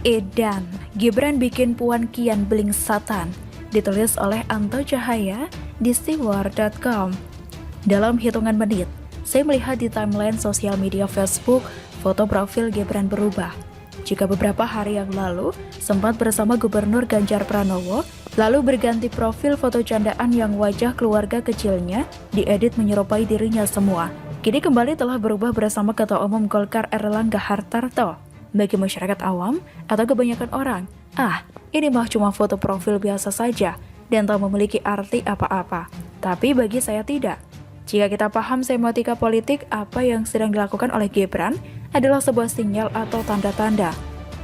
Edan, Gibran bikin Puan Kian beling satan, ditulis oleh Anto Cahaya di steward.com. Dalam hitungan menit, saya melihat di timeline sosial media Facebook, foto profil Gibran berubah. Jika beberapa hari yang lalu sempat bersama Gubernur Ganjar Pranowo, lalu berganti profil foto candaan yang wajah keluarga kecilnya diedit menyerupai dirinya semua. Kini kembali telah berubah bersama Ketua Umum Golkar Erlangga Hartarto. Bagi masyarakat awam atau kebanyakan orang, ini mah cuma foto profil biasa saja dan tak memiliki arti apa-apa. Tapi bagi saya tidak. Jika kita paham semiotika politik, apa yang sedang dilakukan oleh Gibran adalah sebuah sinyal atau tanda-tanda.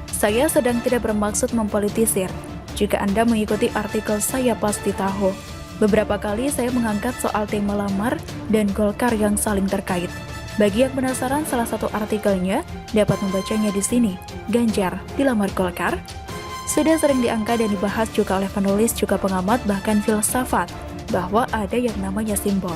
Saya sedang tidak bermaksud mempolitisir. Jika Anda mengikuti artikel saya pasti tahu. Beberapa kali saya mengangkat soal tema lamar dan Golkar yang saling terkait. Bagi yang penasaran, salah satu artikelnya dapat membacanya di sini. Ganjar dilamar Golkar. Sudah sering diangkat dan dibahas juga oleh penulis, juga pengamat, bahkan filsafat, bahwa ada yang namanya simbol.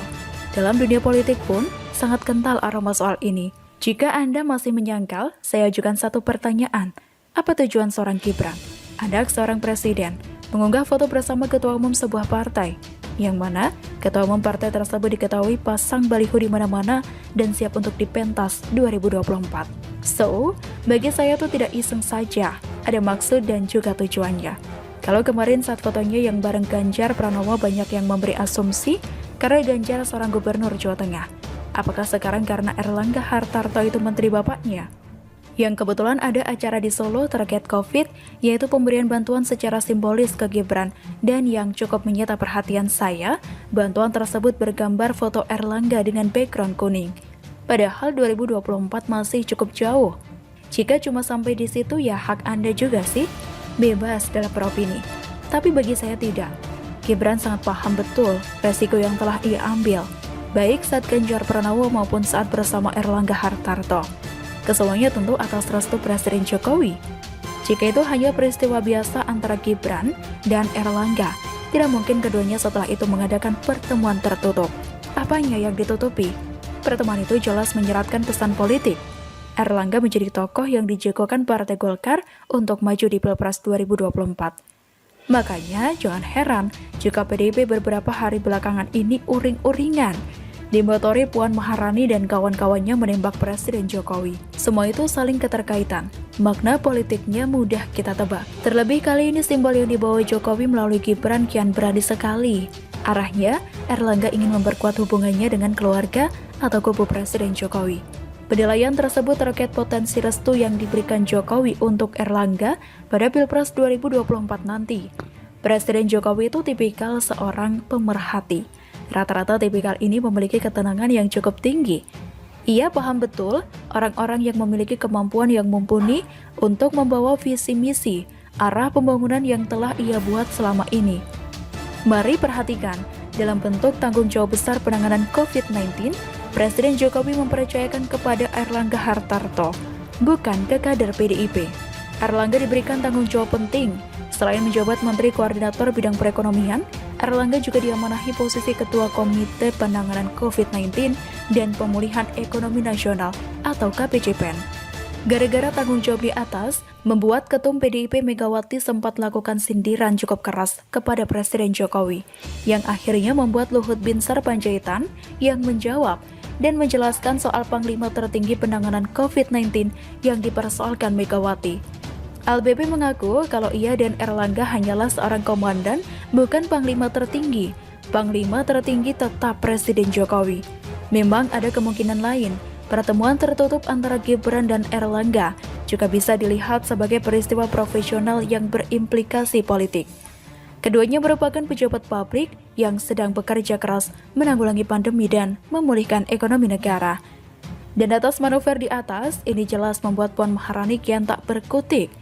Dalam dunia politik pun sangat kental aroma soal ini. Jika Anda masih menyangkal, saya ajukan satu pertanyaan. Apa tujuan seorang Gibran, anak seorang presiden, mengunggah foto bersama ketua umum sebuah partai, yang mana ketua umum partai tersebut diketahui pasang baliho di mana-mana dan siap untuk dipentas 2024. So, bagi saya itu tidak iseng saja, ada maksud dan juga tujuannya. Kalau kemarin saat fotonya yang bareng Ganjar Pranowo banyak yang memberi asumsi karena Ganjar seorang gubernur Jawa Tengah. Apakah sekarang karena Erlangga Hartarto itu menteri bapaknya? Yang kebetulan ada acara di Solo terkait COVID, yaitu pemberian bantuan secara simbolis ke Gibran. Dan yang cukup menyita perhatian saya, bantuan tersebut bergambar foto Erlangga dengan background kuning. Padahal 2024 masih cukup jauh. Jika cuma sampai di situ ya hak Anda juga sih, bebas dalam beropini. Tapi bagi saya tidak. Gibran sangat paham betul resiko yang telah ia ambil, baik saat Ganjar Pranowo maupun saat bersama Erlangga Hartarto. Kesemuanya tentu atas restu Presiden Jokowi. Jika itu hanya peristiwa biasa antara Gibran dan Erlangga, tidak mungkin keduanya setelah itu mengadakan pertemuan tertutup. Apanya yang ditutupi? Pertemuan itu jelas menyeratkan pesan politik. Erlangga menjadi tokoh yang dijagokan Partai Golkar untuk maju di Pilpres 2024. Makanya jangan heran jika PDIP beberapa hari belakangan ini uring-uringan dimotori Puan Maharani dan kawan-kawannya menembak Presiden Jokowi. Semua itu saling keterkaitan. Makna politiknya mudah kita tebak. Terlebih kali ini simbol yang dibawa Jokowi melalui Gibran kian berani sekali. Arahnya, Erlangga ingin memperkuat hubungannya dengan keluarga atau kubu Presiden Jokowi. Penilaian tersebut terkait potensi restu yang diberikan Jokowi untuk Erlangga pada Pilpres 2024 nanti. Presiden Jokowi itu tipikal seorang pemerhati. Rata-rata tipikal ini memiliki ketenangan yang cukup tinggi. Ia paham betul orang-orang yang memiliki kemampuan yang mumpuni untuk membawa visi misi, arah pembangunan yang telah ia buat selama ini. Mari perhatikan, dalam bentuk tanggung jawab besar penanganan COVID-19, Presiden Jokowi mempercayakan kepada Erlangga Hartarto, bukan ke kader PDIP. Erlangga diberikan tanggung jawab penting. Selain menjabat Menteri Koordinator Bidang Perekonomian, Erlangga juga diamanahi posisi Ketua Komite Penanganan COVID-19 dan Pemulihan Ekonomi Nasional atau KPCPEN. Gara-gara tanggung jawab di atas, membuat Ketum PDIP Megawati sempat lakukan sindiran cukup keras kepada Presiden Jokowi, yang akhirnya membuat Luhut Binsar Panjaitan yang menjawab dan menjelaskan soal Panglima tertinggi penanganan COVID-19 yang dipersoalkan Megawati. LBP mengaku kalau ia dan Erlangga hanyalah seorang komandan, bukan Panglima tertinggi. Panglima tertinggi tetap Presiden Jokowi. Memang ada kemungkinan lain, pertemuan tertutup antara Gibran dan Erlangga juga bisa dilihat sebagai peristiwa profesional yang berimplikasi politik. Keduanya merupakan pejabat publik yang sedang bekerja keras menanggulangi pandemi dan memulihkan ekonomi negara. Dan atas manuver di atas, ini jelas membuat Puan Maharani kian tak berkutik.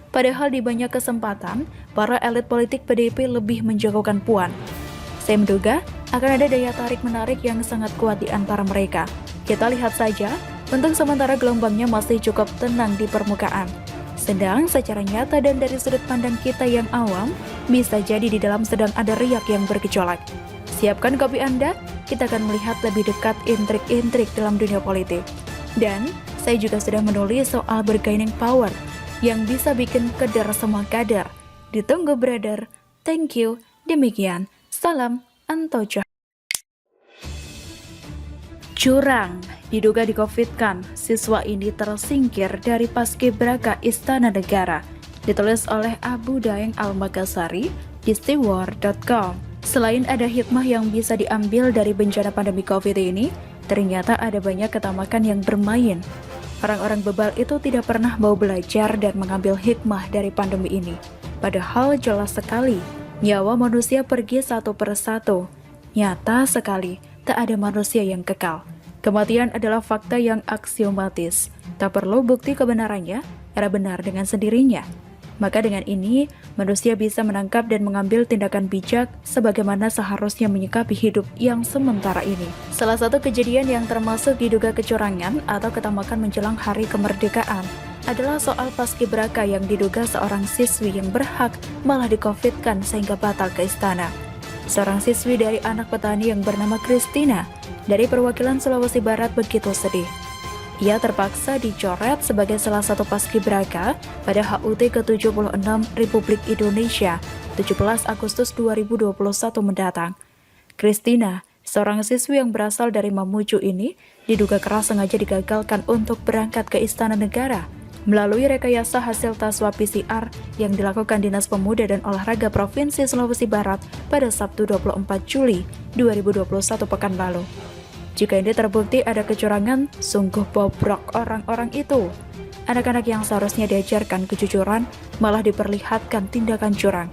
Padahal di banyak kesempatan, para elit politik PDIP lebih menjagokan Puan. Saya menduga akan ada daya tarik-menarik yang sangat kuat di antara mereka. Kita lihat saja, untuk sementara gelombangnya masih cukup tenang di permukaan. Sedang secara nyata dan dari sudut pandang kita yang awam, bisa jadi di dalam sedang ada riak yang bergejolak. Siapkan kopi Anda, kita akan melihat lebih dekat intrik-intrik dalam dunia politik. Dan saya juga sedang menulis soal bargaining power. yang bisa bikin keder semua kader. Ditunggu brother. Thank you. Demikian. Salam Anto. Curang, diduga di-COVID-kan, siswa ini tersingkir dari Paskibraka Istana Negara. Ditulis oleh Abu Daeng Al-Makassari di steward.com. Selain ada hikmah yang bisa diambil dari bencana pandemi COVID ini, ternyata ada banyak ketamakan yang bermain. Orang-orang bebal itu tidak pernah mau belajar dan mengambil hikmah dari pandemi ini. Padahal jelas sekali, nyawa manusia pergi satu persatu. Nyata sekali, tak ada manusia yang kekal. Kematian adalah fakta yang aksiomatis. Tak perlu bukti kebenarannya, era benar dengan sendirinya. Maka dengan ini, manusia bisa menangkap dan mengambil tindakan bijak sebagaimana seharusnya menyikapi hidup yang sementara ini. Salah satu kejadian yang termasuk diduga kecurangan atau ketamakan menjelang hari kemerdekaan adalah soal Paskibraka yang diduga seorang siswi yang berhak malah di-COVID-kan sehingga batal ke istana. Seorang siswi dari anak petani yang bernama Christina dari perwakilan Sulawesi Barat begitu sedih. Ia terpaksa dicoret sebagai salah satu paskibraka pada HUT ke-76 Republik Indonesia 17 Agustus 2021 mendatang. Christina, seorang siswi yang berasal dari Mamuju ini, diduga keras sengaja digagalkan untuk berangkat ke Istana Negara melalui rekayasa hasil tes swab PCR yang dilakukan Dinas Pemuda dan Olahraga Provinsi Sulawesi Barat pada Sabtu 24 Juli 2021 pekan lalu. Jika ini terbukti ada kecurangan, sungguh bobrok orang-orang itu. Anak-anak yang seharusnya diajarkan kejujuran malah diperlihatkan tindakan curang.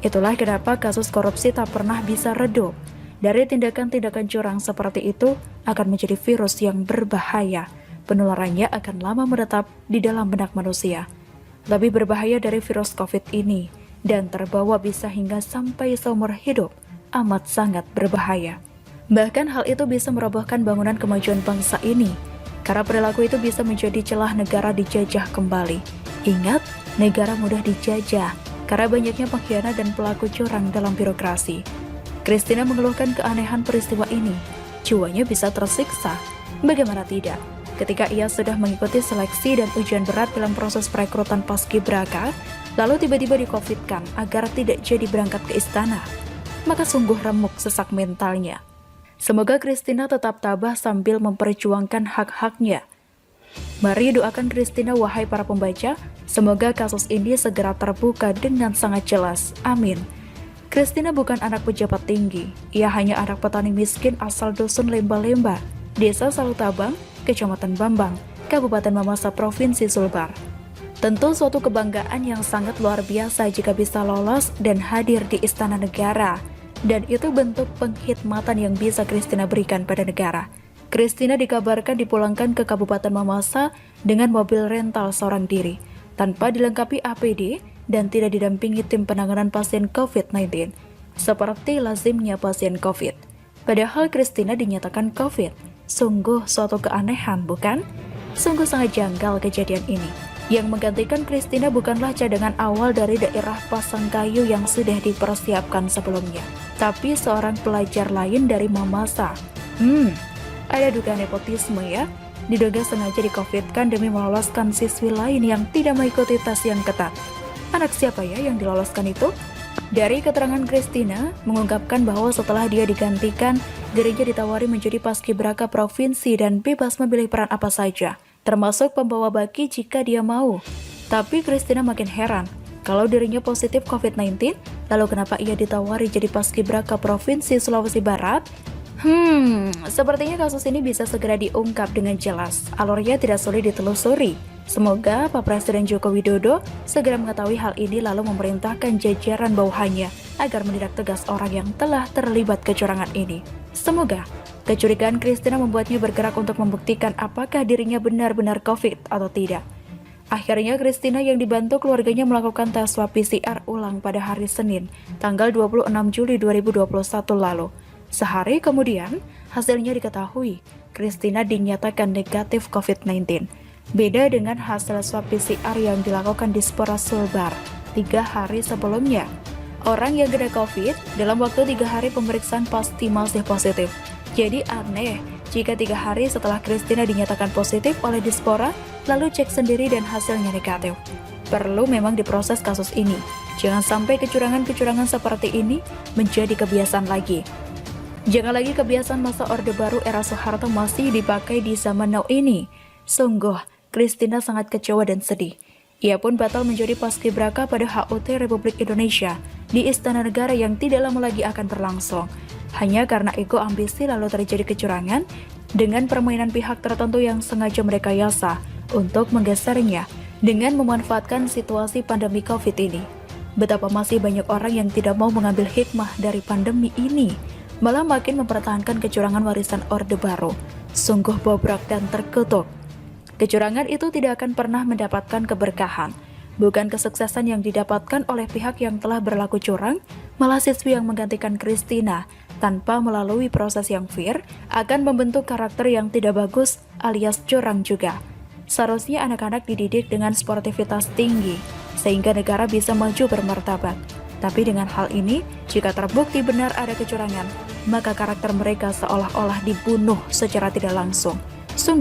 Itulah kenapa kasus korupsi tak pernah bisa redup. Dari tindakan-tindakan curang seperti itu akan menjadi virus yang berbahaya. Penularannya akan lama menetap di dalam benak manusia. Lebih berbahaya dari virus COVID ini, dan terbawa bisa hingga sampai seumur hidup, amat sangat berbahaya. Bahkan hal itu bisa merobohkan bangunan kemajuan bangsa ini, karena perilaku itu bisa menjadi celah negara dijajah kembali. Ingat, negara mudah dijajah, karena banyaknya pengkhianat dan pelaku curang dalam birokrasi. Christina mengeluhkan keanehan peristiwa ini, jiwanya bisa tersiksa. Bagaimana tidak? Ketika ia sudah mengikuti seleksi dan ujian berat dalam proses perekrutan Paskibraka, lalu tiba-tiba di-COVID-kan agar tidak jadi berangkat ke istana. Maka sungguh remuk sesak mentalnya. Semoga Christina tetap tabah sambil memperjuangkan hak-haknya. Mari doakan Christina wahai para pembaca, semoga kasus ini segera terbuka dengan sangat jelas. Amin. Christina bukan anak pejabat tinggi, ia hanya anak petani miskin asal dusun Lemba-Lemba, Desa Salutabang, Kecamatan Bambang, Kabupaten Mamasa, Provinsi Sulbar. Tentu suatu kebanggaan yang sangat luar biasa jika bisa lolos dan hadir di Istana Negara. Dan itu bentuk penghormatan yang bisa Christina berikan pada negara. Christina dikabarkan dipulangkan ke Kabupaten Mamasa dengan mobil rental seorang diri, tanpa dilengkapi APD dan tidak didampingi tim penanganan pasien COVID-19, seperti lazimnya pasien COVID. Padahal Christina dinyatakan COVID. Sungguh suatu keanehan, bukan? Sungguh sangat janggal kejadian ini. Yang menggantikan Christina bukanlah cadangan awal dari daerah Pasangkayu yang sudah dipersiapkan sebelumnya, tapi seorang pelajar lain dari Mamasa. Ada dugaan nepotisme ya? Diduga sengaja di-COVID-kan demi meloloskan siswi lain yang tidak mengikuti tes yang ketat. Anak siapa ya yang diloloskan itu? Dari keterangan Christina, mengungkapkan bahwa setelah dia digantikan, dirinya ditawari menjadi paskibraka provinsi dan bebas memilih peran apa saja, termasuk pembawa baki jika dia mau. Tapi Christina makin heran, kalau dirinya positif COVID-19, lalu kenapa ia ditawari jadi paskibraka provinsi Sulawesi Barat? Sepertinya kasus ini bisa segera diungkap dengan jelas. Alurnya tidak sulit ditelusuri. Semoga Pak Presiden Joko Widodo segera mengetahui hal ini lalu memerintahkan jajaran bawahannya agar menindak tegas orang yang telah terlibat kecurangan ini. Semoga kecurigaan Christina membuatnya bergerak untuk membuktikan apakah dirinya benar-benar COVID atau tidak. Akhirnya Christina yang dibantu keluarganya melakukan tes swab PCR ulang pada hari Senin, tanggal 26 Juli 2021 lalu. Sehari kemudian, hasilnya diketahui, Christina dinyatakan negatif COVID-19. Beda dengan hasil swab PCR yang dilakukan di Spora Sulbar 3 hari sebelumnya. Orang yang kena COVID dalam waktu 3 hari pemeriksaan pasti masih positif. Jadi aneh jika 3 hari setelah Christina dinyatakan positif oleh Dispora, lalu cek sendiri dan hasilnya negatif. perlu memang diproses kasus ini. Jangan sampai kecurangan-kecurangan seperti ini menjadi kebiasaan lagi. Jangan lagi kebiasaan masa Orde Baru era Soeharto masih dipakai di zaman now ini. Sungguh, Christina sangat kecewa dan sedih. Ia pun batal menjadi paskibraka pada HUT Republik Indonesia di Istana Negara yang tidak lama lagi akan berlangsung. Hanya karena ego ambisi lalu terjadi kecurangan dengan permainan pihak tertentu yang sengaja merekayasa untuk menggesernya dengan memanfaatkan situasi pandemi COVID ini. Betapa masih banyak orang yang tidak mau mengambil hikmah dari pandemi ini, malah makin mempertahankan kecurangan warisan Orde Baru. Sungguh bobrok dan terkutuk. Kecurangan itu tidak akan pernah mendapatkan keberkahan. Bukan kesuksesan yang didapatkan oleh pihak yang telah berlaku curang, malah siswi yang menggantikan Christina tanpa melalui proses yang fair akan membentuk karakter yang tidak bagus alias curang juga. Seharusnya anak-anak dididik dengan sportivitas tinggi, sehingga negara bisa maju bermartabat. Tapi dengan hal ini, jika terbukti benar ada kecurangan, maka karakter mereka seolah-olah dibunuh secara tidak langsung. Sungguh